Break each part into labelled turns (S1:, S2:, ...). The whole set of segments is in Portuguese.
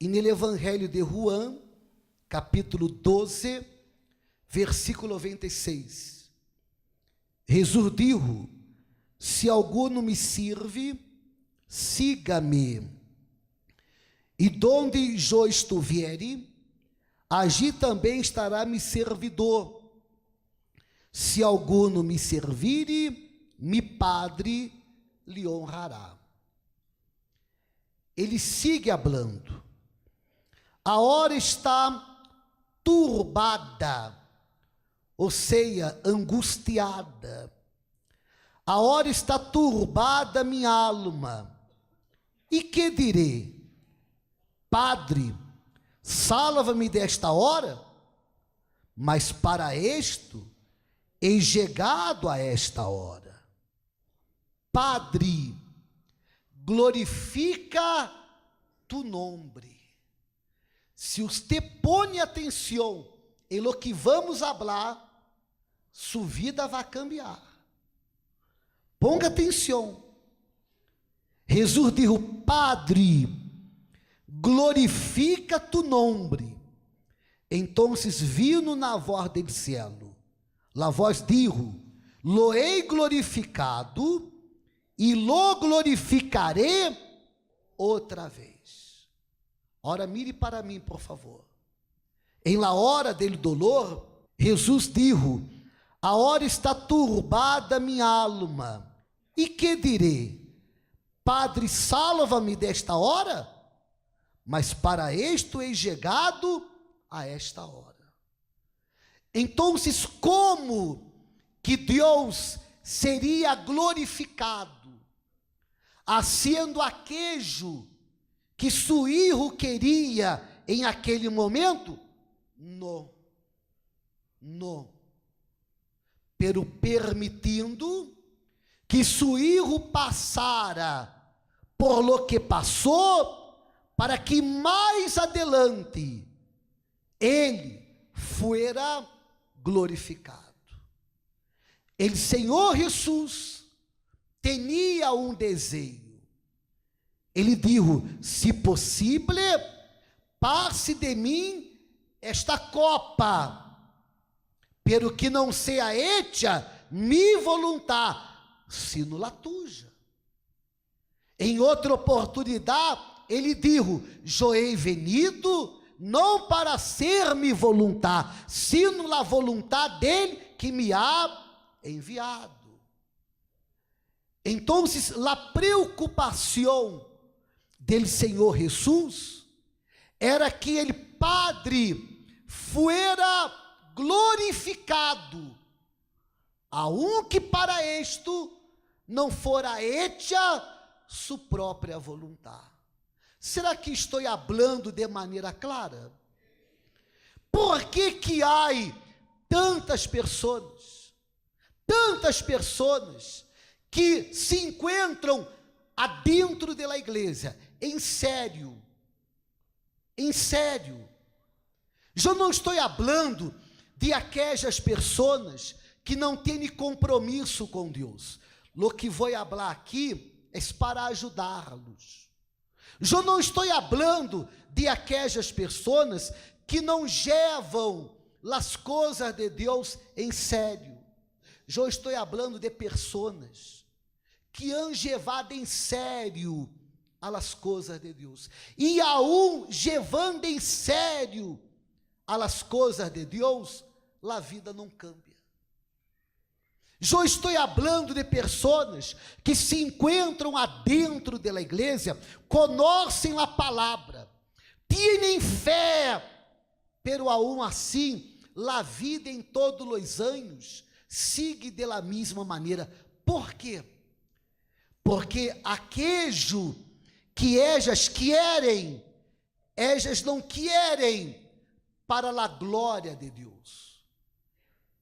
S1: E no Evangelho de Juan, capítulo 12, versículo 96. Jesus dijo: se alguno me sirve, siga-me. E donde eu estiver, allí também estará mi servidor. Se alguno me servir, mi Padre lhe honrará. Ele sigue hablando. A hora está turbada, ou seja, angustiada. A hora está turbada minha alma. E que direi? Padre, salva-me desta hora? Mas para isto, hei chegado a esta hora. Padre, glorifica tu nome. Se você põe atenção em lo que vamos falar, sua vida vai cambiar. Ponga atenção. Jesus disse: Padre, glorifica tu nome. Então vino na voz do cielo. La voz dijo: lo hei glorificado e lo glorificarei outra vez. Ora, mire para mim, por favor. Em la hora del dolor, Jesus dijo: a hora está turbada minha alma. E que direi? Padre, salva-me desta hora? Mas para isto hei chegado a esta hora. Então, como que Deus seria glorificado, haciendo aquello que su hijo queria em aquele momento? Não, pero permitindo que su hijo passara por lo que passou, para que mais adelante ele fuera glorificado. El Senhor Jesus tinha um desejo. Ele disse: se possível, passe de mim esta copa, pero que não seja hecha mi voluntad, sino la tuya. Em outra oportunidade, ele disse: eu he venido não para ser mi voluntad, sino la voluntad dele que me ha enviado. Então, a preocupação del Senhor Jesus era que ele, Padre, fuera glorificado, aunque para isto não fora hecha sua própria vontade. Será que estou falando de maneira clara? Por que há tantas pessoas que se encontram adentro da igreja? Em sério, eu não estou falando de aquelas pessoas que não têm compromisso com Deus. Lo que vou falar aqui é para ajudá-los. Eu não estou falando de aquelas pessoas que não levam as coisas de Deus em sério. Eu estou falando de pessoas que han levado em sério as coisas de Deus. E aún levando em sério as coisas de Deus, a vida não cambia. Eu estou falando de pessoas que se encontram adentro da igreja, conhecem a palavra, têm fé, pero aún assim, a vida em todos os anos sigue de la mesma maneira. Por quê? Porque aquejo que elas querem, elas não querem para a glória de Deus.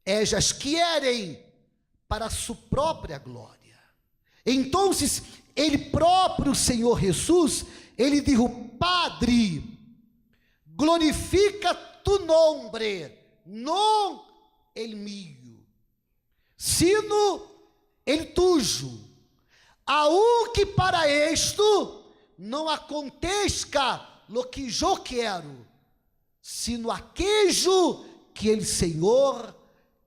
S1: Elas querem para a sua própria glória. Então, ele próprio, Senhor Jesus, ele disse: Padre, glorifica tu nome, não el mío, sino el tuyo. Aunque para isto não aconteça lo que eu quero, sino aquejo que ele Senhor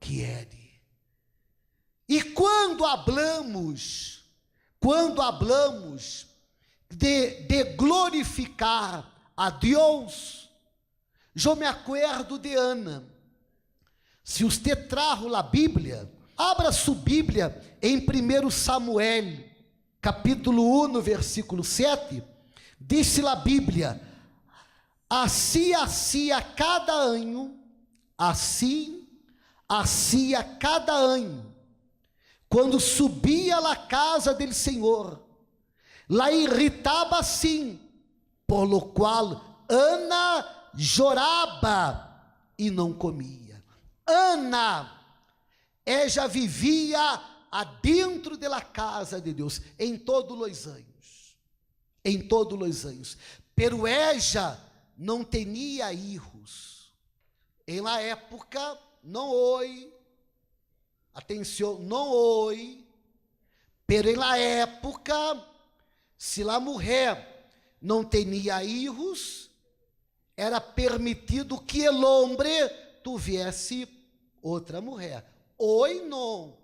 S1: quiere. E quando hablamos de glorificar a Deus, eu me acuerdo de Ana. Se você trajo a Bíblia, abra sua Bíblia em 1 Samuel, capítulo 1, versículo 7, disse a Bíblia: assim a cada ano, assim a cada ano, quando subia à casa do Senhor, la irritava assim, por lo qual Ana chorava e não comia. Ana, ela vivia adentro da casa de Deus, em todos os anos, pero ella não tinha filhos. Em la época, não hoje, atenção, não hoje, pero em la época, se a mulher não tinha filhos, era permitido que o homem tivesse outra mulher. Hoje não.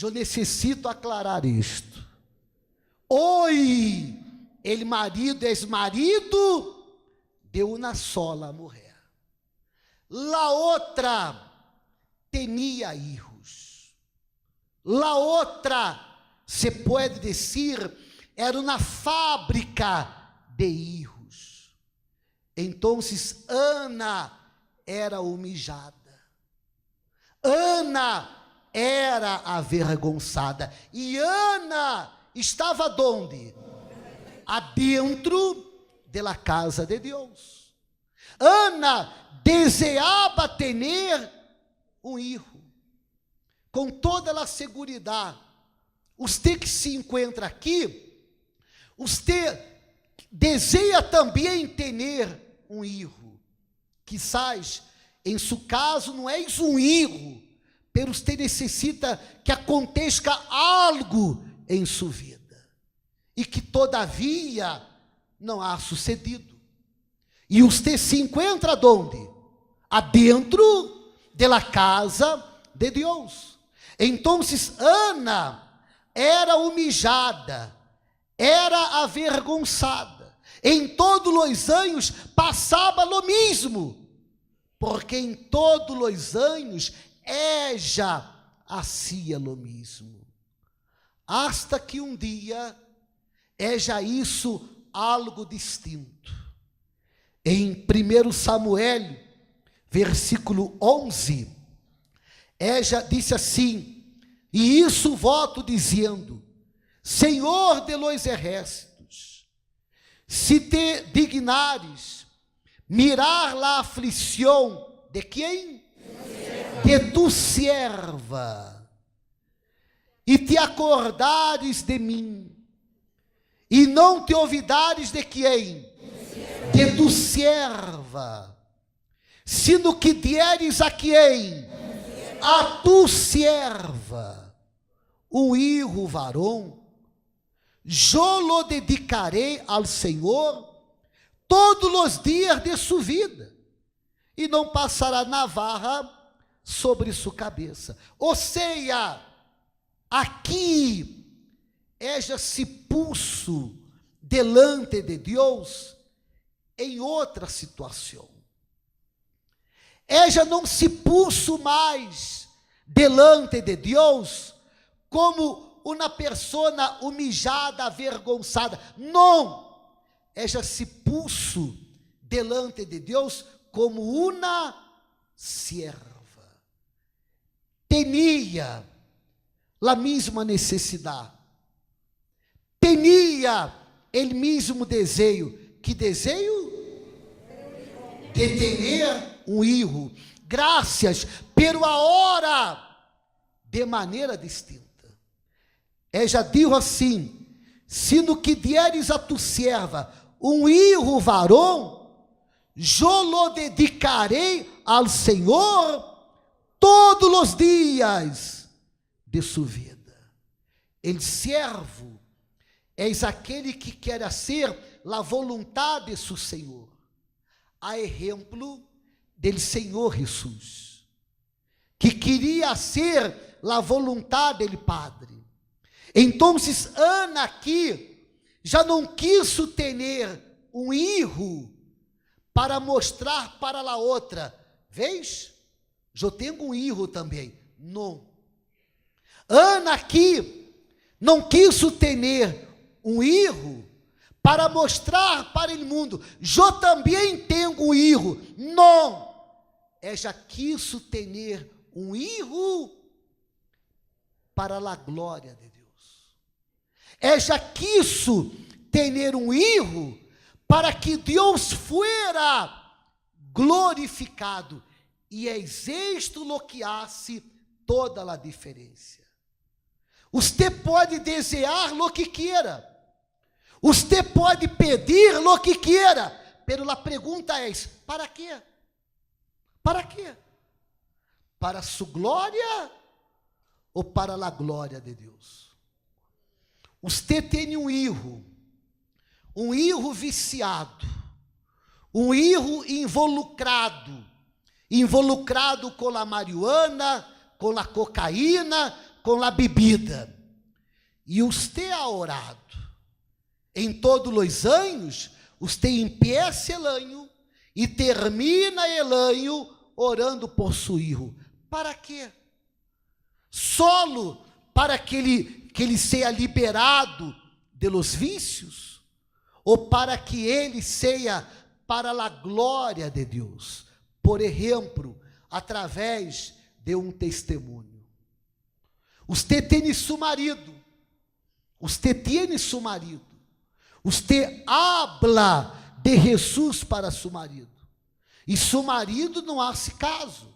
S1: Eu necessito aclarar isto. Hoje, ele marido é marido de uma sola mulher. La outra tinha filhos. La outra, se pode dizer, era uma fábrica de filhos. Então, Ana era humilhada. Ana era avergonçada. E Ana estava onde? Adentro da casa de Deus. Ana desejava ter um filho. Com toda a segurança. Você que se encontra aqui, você deseja também ter um filho. Quizás, em seu caso, não é um filho, mas você necessita que aconteça algo em sua vida. E que todavia não há sucedido. E você se encontra onde? Adentro da casa de Deus. Então, Ana era humilhada, era avergonçada. Em todos os anos passava o mesmo, porque em todos os anos ella hacía o mesmo. Hasta que um dia ella hizo algo distinto. Em 1 Samuel, versículo 11, ella disse assim: e isso voto dizendo: Senhor de los exércitos, se te dignares mirar la aflição de quem? De tu serva, e te acordares de mim, e não te olvidares de quem? De tu serva, sino que deres a quem? A tu serva um filho varão, eu lo dedicarei ao Senhor todos os dias de sua vida, e não passará navarra sobre sua cabeça. Ou seja, aqui ella se puso delante de Deus em outra situação. Ella não se puso mais delante de Deus como uma pessoa humilhada, avergonçada. Não, ella se puso delante de Deus como uma sierva. Tinha a mesma necessidade, tinha o mesmo desejo. Que desejo? De ter um filho. Graças, pero agora de maneira distinta. Ella disse assim: sino que deres a tu serva um filho varão, eu lo dedicarei ao Senhor todos os dias de sua vida. El servo és aquele que quer hacer la voluntad de su Senhor, a exemplo del Senhor Jesus, que queria hacer la voluntad del Padre. Então, Ana aqui já não quis ter um hijo para mostrar para a outra, veis? Eu tenho um hijo também. Não. Ana aqui não quis ter um hijo para mostrar para o mundo, eu também tenho um hijo. Não. Ela quis ter um hijo para a glória de Deus. Ela quis ter um hijo para que Deus fuera glorificado. E es esto lo que hace toda a diferença. Você pode desejar lo que quiera. Você pode pedir lo que quiera. Pero a pergunta é: para quê? Para quê? Para sua glória ou para a glória de Deus? Você tem um hijo viciado, um hijo involucrado com a marihuana, com a cocaína, com a bebida. E você ha orado. Em todos os anos, você empieza o ano e termina o ano orando por seu hijo. Para quê? Solo para que ele seja liberado de los vícios? Ou para que ele seja para a glória de Deus? Por exemplo, através de um testemunho. Você tem seu marido. Você tem seu marido. Você habla de Jesus para seu marido. E seu marido não hace caso.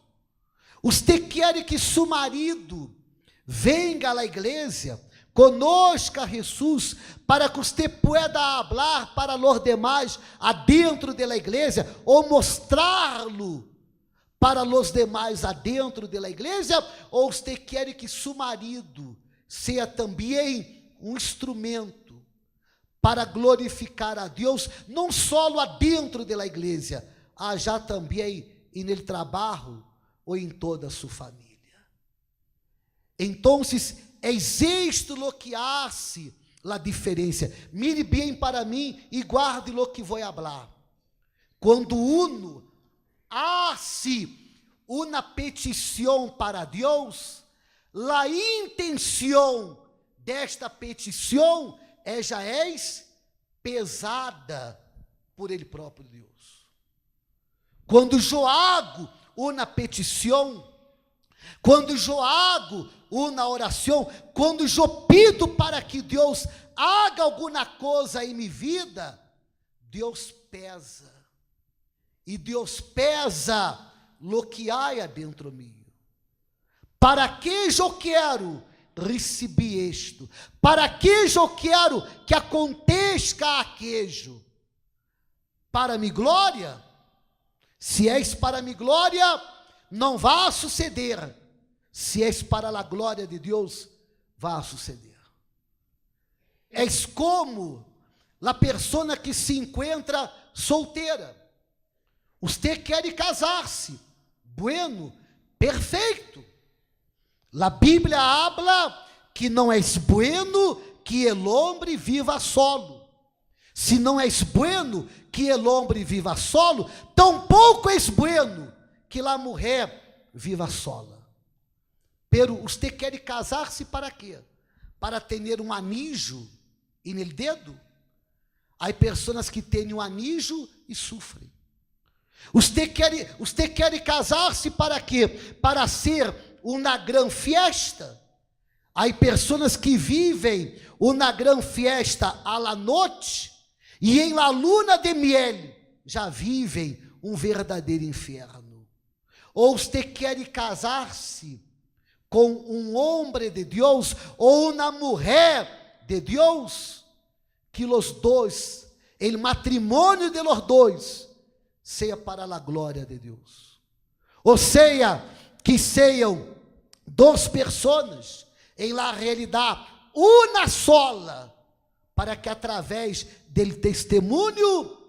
S1: Você quer que seu marido venga à igreja, conozca Jesus, para que você pueda hablar para os demais adentro da igreja, ou mostrá-lo para os demais adentro da igreja, ou você quer que seu marido seja também um instrumento para glorificar a Deus, não só adentro da igreja, já também no trabalho ou em toda a sua família. Então, é isto lo que hace a diferença. Mire bem para mim e guarde lo que vou falar. Quando uno hace uma petição para Deus, a intenção desta petição já é pesada por ele próprio Deus. Quando eu hago uma petição, quando eu hago uma oração, quando eu pido para que Deus haga alguma coisa em minha vida, Deus pesa. E Deus pesa lo que há dentro mío. Para que eu quero receber isto? Para que eu quero que aconteça aquilo? Para minha glória? Se és para minha glória, não vai suceder. Se és para a glória de Deus, vai suceder. És como a pessoa que se encontra solteira. Você quer casar-se. Bueno, perfeito. A Bíblia habla que não és bueno que el hombre viva solo. Se não és bueno que el hombre viva solo, tampouco és bueno que a mulher viva sola. Pero você quer casar-se para quê? Para ter um anillo no dedo? Há pessoas que têm um anillo e sofrem. Você quer casar-se para quê? Para ser uma grande fiesta? Há pessoas que vivem uma grande fiesta à la noite e em la luna de miel já vivem um verdadeiro inferno. Ou você quer casar-se com um homem de Deus ou uma mulher de Deus, que os dois, o matrimônio de los dois, seja para a glória de Deus. Ou seja, que sejam duas pessoas, em la realidade, uma sola, para que através dele testemunho,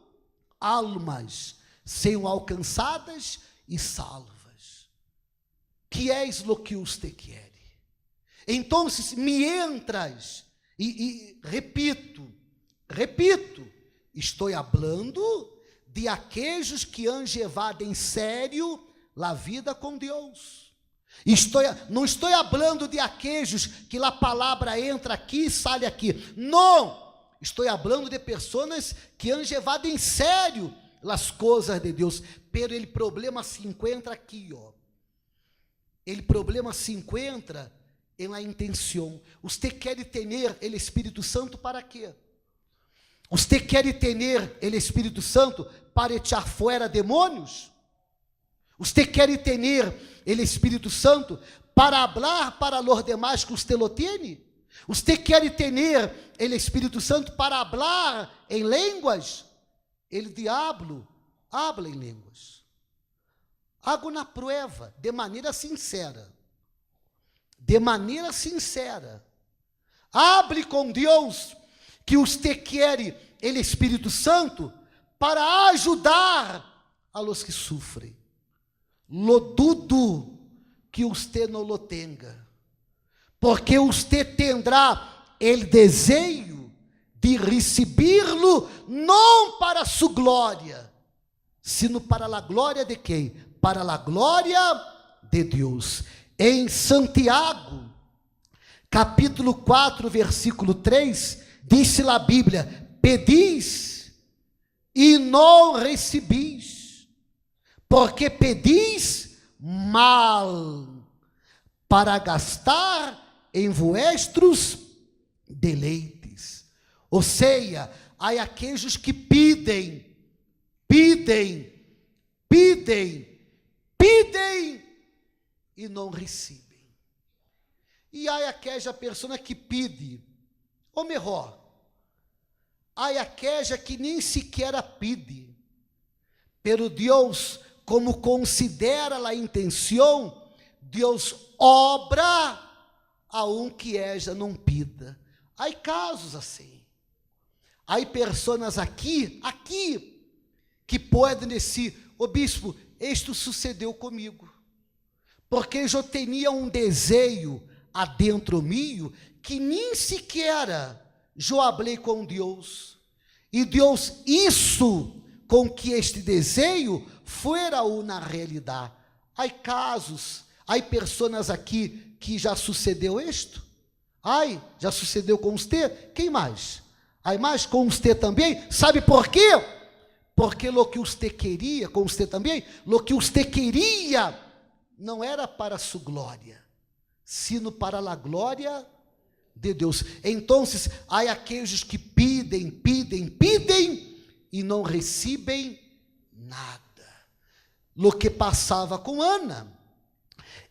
S1: almas sejam alcançadas e salvas. Que és lo que usted quiere. Então, me entras, repito, estou falando de aqueles que han levado em sério a vida com Deus. Não estou falando de aqueles que a palavra entra aqui e sai aqui. Não, estou falando de pessoas que han levado em sério as coisas de Deus. Pero o problema se encontra aqui, ó. O problema se encontra em la intenção. Você quer ter o Espírito Santo para quê? Você quer ter o Espírito Santo para echar fora demônios? Você quer ter o Espírito Santo para falar para los demás que usted lo tiene? Você quer ter o Espírito Santo para falar em línguas? O diabo habla em línguas. Hago na prueba, de maneira sincera. De maneira sincera. Hable com Deus que você quer o Espírito Santo para ajudar a los que sofrem. Lo dudo que você não lo tenha, porque você tendrá o desejo de recebê-lo não para sua glória, sino para a glória de quem? Para a glória de Deus. Em Santiago, capítulo 4, versículo 3, disse a Bíblia: pedis e não recebis, porque pedis mal, para gastar em vuestros deleites. Ou seja, há aqueles que pedem e não recebem. E há aquela pessoa que pede, ou melhor, há aquela que nem sequer pede, pero Deus, como considera a intenção, Deus obra a que ella não pida. Há casos assim. Há pessoas aqui, que podem dizer: ô bispo, isto sucedeu comigo, porque eu tinha desejo adentro mío, que nem sequer eu falei com Deus, e Deus isso com que este desejo fora uma realidade. Há casos, há pessoas aqui que já sucedeu isto? Ai, já sucedeu com você? Quem mais? Há mais com você também? Sabe por quê? Porque o que você queria, com você também, o que você queria, não era para sua glória, sino para a glória de Deus. Então, há aqueles que pedem e não recebem nada. O que passava com Ana,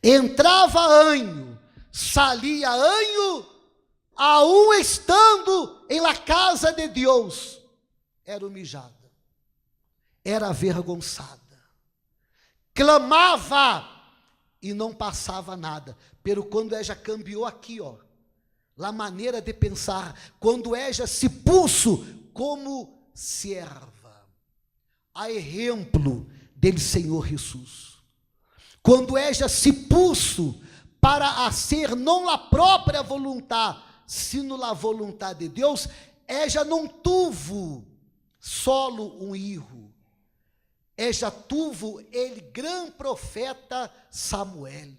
S1: entrava anho, salia anho, aún estando em la casa de Deus, era humilhada, era avergonçada, clamava e não passava nada. Pero quando ela cambiou aqui, ó, a maneira de pensar, quando ela se puso como serva, a exemplo dele Senhor Jesus, quando ela se puso para ser não a própria vontade, sino a vontade de Deus, ela não tuvo solo um erro, ela tuvo ele grande profeta Samuel.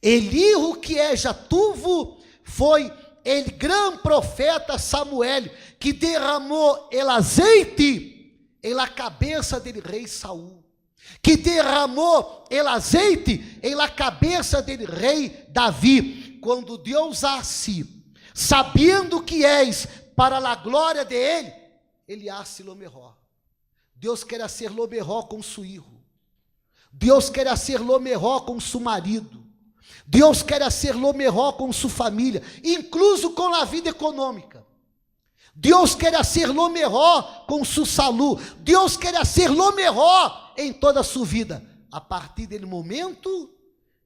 S1: El erro que ela tuvo foi ele grande profeta Samuel, que derramou el azeite em la cabeça dele rei Saul, que derramou el azeite em la cabeça dele rei Davi. Quando Deus hace, sabendo que és para a glória de ele hace lo mejor. Deus quer ser lo mejor com seu filho, Deus quer ser lo mejor com seu marido, Deus quer ser lo mejor com sua família, incluso com a vida econômica. Deus quer ser lo mejor com sua saúde. Deus quer ser lo mejor em toda a sua vida, a partir do momento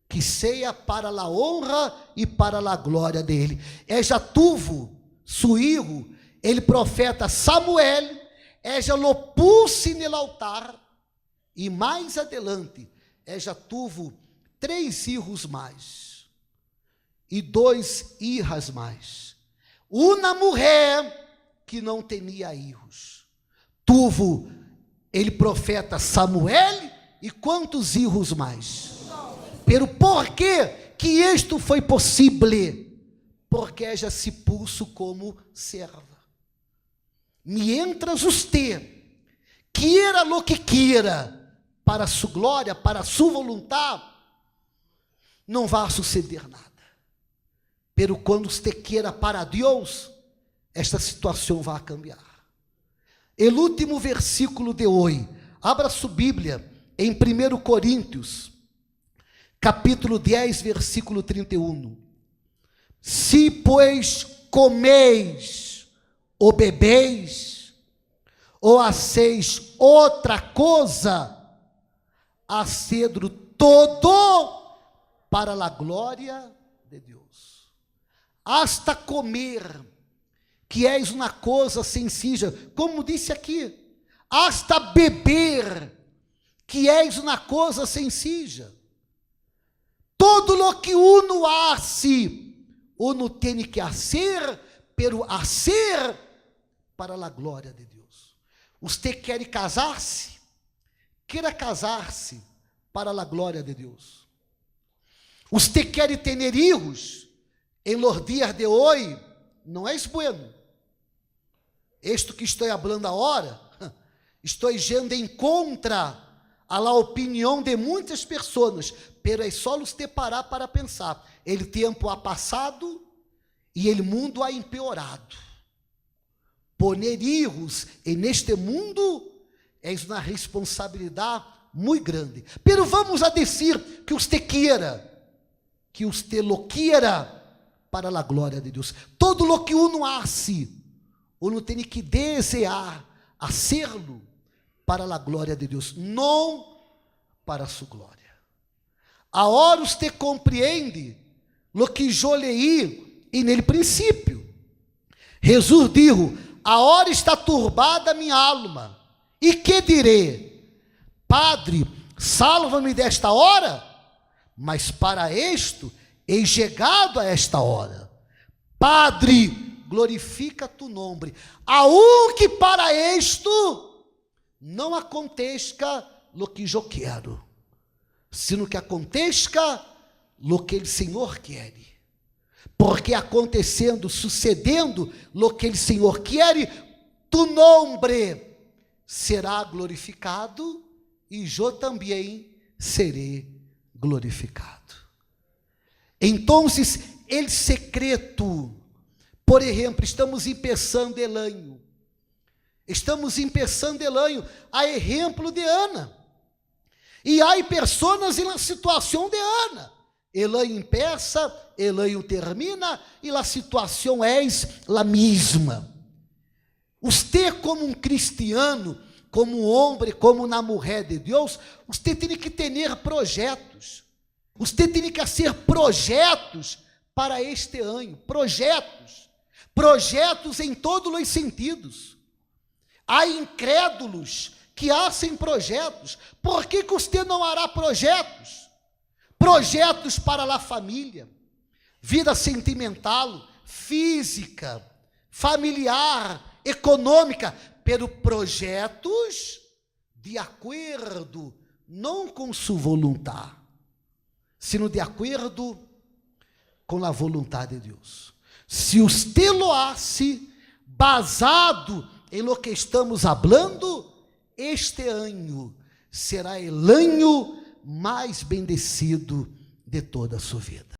S1: que seja para a honra e para a glória dele. Ella tuvo su hijo, el profeta Samuel, ella lo puse en el altar, e mais adelante, ella tuvo 3 hijos mais, e 2 hijas mais. Uma mulher que não tinha hijos, tuvo el profeta Samuel, e quantos hijos mais? Pero por que isto foi possível? Porque ella se puso como serva. Mientras usted quiera lo que quiera, para su glória, para su voluntad, não vai suceder nada. Pero quando você quiera para Deus, esta situação vai cambiar. O último versículo de hoje, abra sua Bíblia em 1 Coríntios, capítulo 10, versículo 31. Se, pois, comeis ou bebeis, ou haceis outra coisa, hacedlo todo para a glória de Deus. Hasta comer, que és uma coisa sencilla, como disse aqui, hasta beber, que és uma coisa sencilla. Todo lo que uno hace, uno tiene que hacer, pero hacer para a glória de Deus. Você quer casar-se? Queira casar-se para a glória de Deus. Você quer ter hijos? Em los dias de hoje, não é bueno. Isto que estou falando agora, estou yendo em contra a la opinião de muitas pessoas, pero é só você parar para pensar. O tempo ha passado e o mundo ha empeorado. Poner hijos neste mundo é uma responsabilidade muito grande. Pero vamos a dizer que você queira, que você lo quiera para a glória de Deus. Todo lo que uno hace, uno tem que desejar hacerlo para a glória de Deus, não para a sua glória. Agora você compreende lo que eu leí no princípio. Jesus dijo: agora está turbada minha alma, e que direi? Padre, salva-me desta hora, mas para isto hei chegado a esta hora. Padre, glorifica tu nome, aunque para isto não aconteça lo que eu quero, sino que aconteça lo que o Senhor quer. Porque acontecendo, sucedendo lo que o Senhor quer, tu nome será glorificado e eu também serei glorificado. Então, o secreto, por exemplo, estamos começando o ano. Estamos começando o ano, a exemplo de Ana. E há pessoas na situação de Ana. El ano empieza, el ano termina, e a situação é a mesma. Você, como cristiano, como homem, como uma mulher de Deus, você tem que ter projetos. Você tem que fazer projetos para este ano. Projetos em todos os sentidos. Há incrédulos que fazem projetos. Por que você não hará projetos? Projetos para a família, vida sentimental, física, familiar, econômica, pero projetos de acordo, não com sua vontade, sino de acordo com a vontade de Deus. Se você lo hace basado em lo que estamos falando, este ano será o ano mais bendecido de toda a sua vida.